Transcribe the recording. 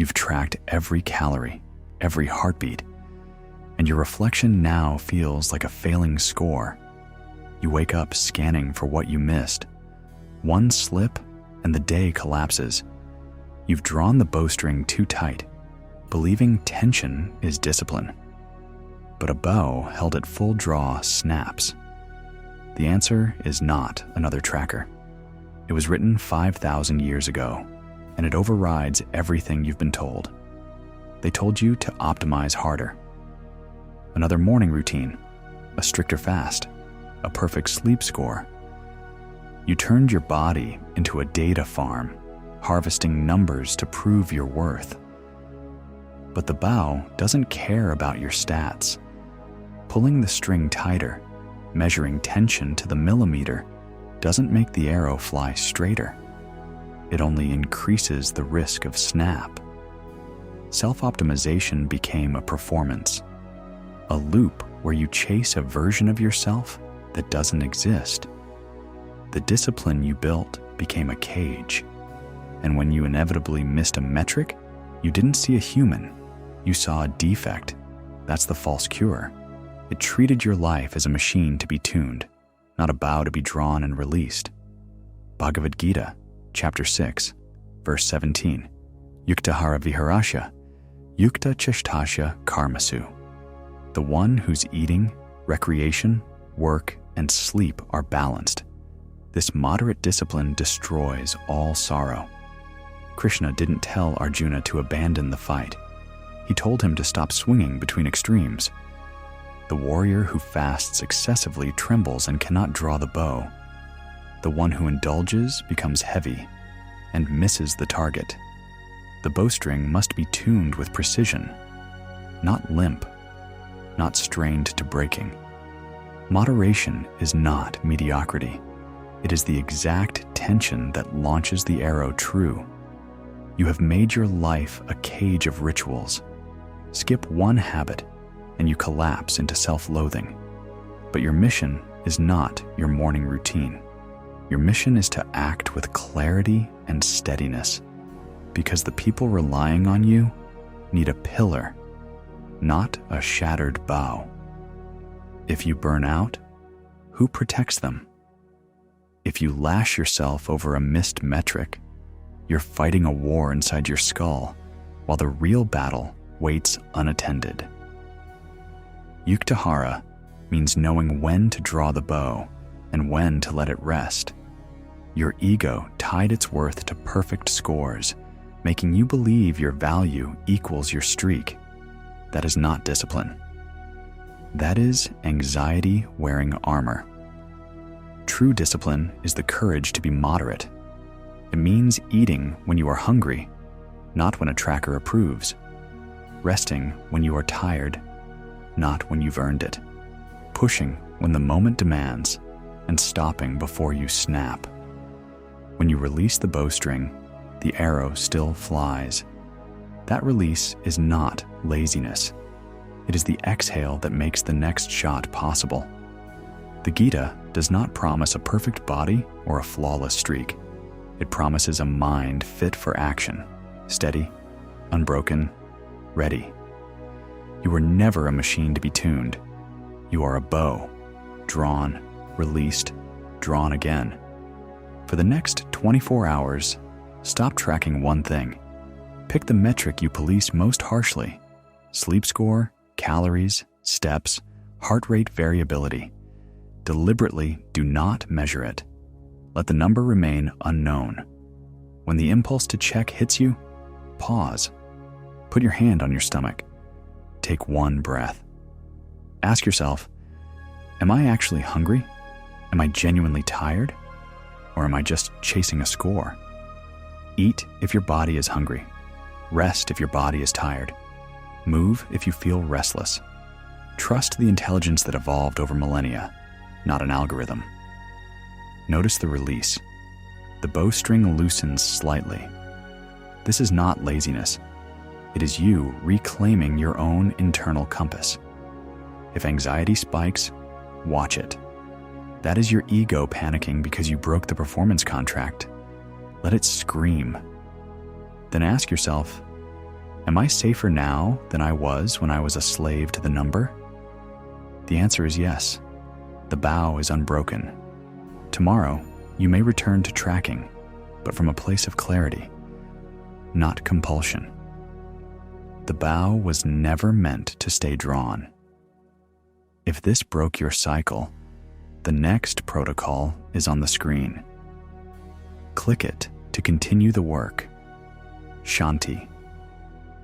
You've tracked every calorie, every heartbeat, and your reflection now feels like a failing score. You wake up scanning for what you missed. One slip and the day collapses. You've drawn the bowstring too tight, believing tension is discipline. But a bow held at full draw snaps. The answer is not another tracker. It was written 5,000 years ago, and it overrides everything you've been told. They told you to optimize harder. Another morning routine, a stricter fast, a perfect sleep score. You turned your body into a data farm, harvesting numbers to prove your worth. But the bow doesn't care about your stats. Pulling the string tighter, measuring tension to the millimeter, doesn't make the arrow fly straighter. It only increases the risk of snap. Self-optimization became a performance, a loop where you chase a version of yourself that doesn't exist. The discipline you built became a cage, and when you inevitably missed a metric, you didn't see a human, you saw a defect. That's the false cure. It treated your life as a machine to be tuned, not a bow to be drawn and released. Bhagavad Gita, chapter 6, verse 17. Yuktahara viharasya, yukta cheshtasya karmasu. The one whose eating, recreation, work, and sleep are balanced. This moderate discipline destroys all sorrow. Krishna didn't tell Arjuna to abandon the fight. He told him to stop swinging between extremes. The warrior who fasts excessively trembles and cannot draw the bow. The one who indulges becomes heavy and misses the target. The bowstring must be tuned with precision, not limp, not strained to breaking. Moderation is not mediocrity. It is the exact tension that launches the arrow true. You have made your life a cage of rituals. Skip one habit, and you collapse into self-loathing. But your mission is not your morning routine. Your mission is to act with clarity and steadiness, because the people relying on you need a pillar, not a shattered bow. If you burn out, who protects them? If you lash yourself over a missed metric, you're fighting a war inside your skull, while the real battle waits unattended. Yuktahara means knowing when to draw the bow and when to let it rest. Your ego tied its worth to perfect scores, making you believe your value equals your streak. That is not discipline. That is anxiety wearing armor. True discipline is the courage to be moderate. It means eating when you are hungry, not when a tracker approves. Resting when you are tired, not when you've earned it. Pushing when the moment demands, and stopping before you snap. When you release the bowstring, the arrow still flies. That release is not laziness. It is the exhale that makes the next shot possible. The Gita does not promise a perfect body or a flawless streak. It promises a mind fit for action, steady, unbroken, ready. You are never a machine to be tuned. You are a bow, drawn, released, drawn again. For the next 24 hours, stop tracking one thing. Pick the metric you police most harshly: sleep score, calories, steps, heart rate variability. Deliberately do not measure it. Let the number remain unknown. When the impulse to check hits you, pause. Put your hand on your stomach. Take one breath. Ask yourself, am I actually hungry? Am I genuinely tired? Or am I just chasing a score? Eat if your body is hungry. Rest if your body is tired. Move if you feel restless. Trust the intelligence that evolved over millennia, not an algorithm. Notice the release. The bowstring loosens slightly. This is not laziness. It is you reclaiming your own internal compass. If anxiety spikes, watch it. That is your ego panicking because you broke the performance contract. Let it scream. Then ask yourself, Am I safer now than I was when I was a slave to the number? The answer is yes. The bow is unbroken. Tomorrow, you may return to tracking, but from a place of clarity, not compulsion. The bow was never meant to stay drawn. If this broke your cycle, the next protocol is on the screen. Click it to continue the work. Shanti.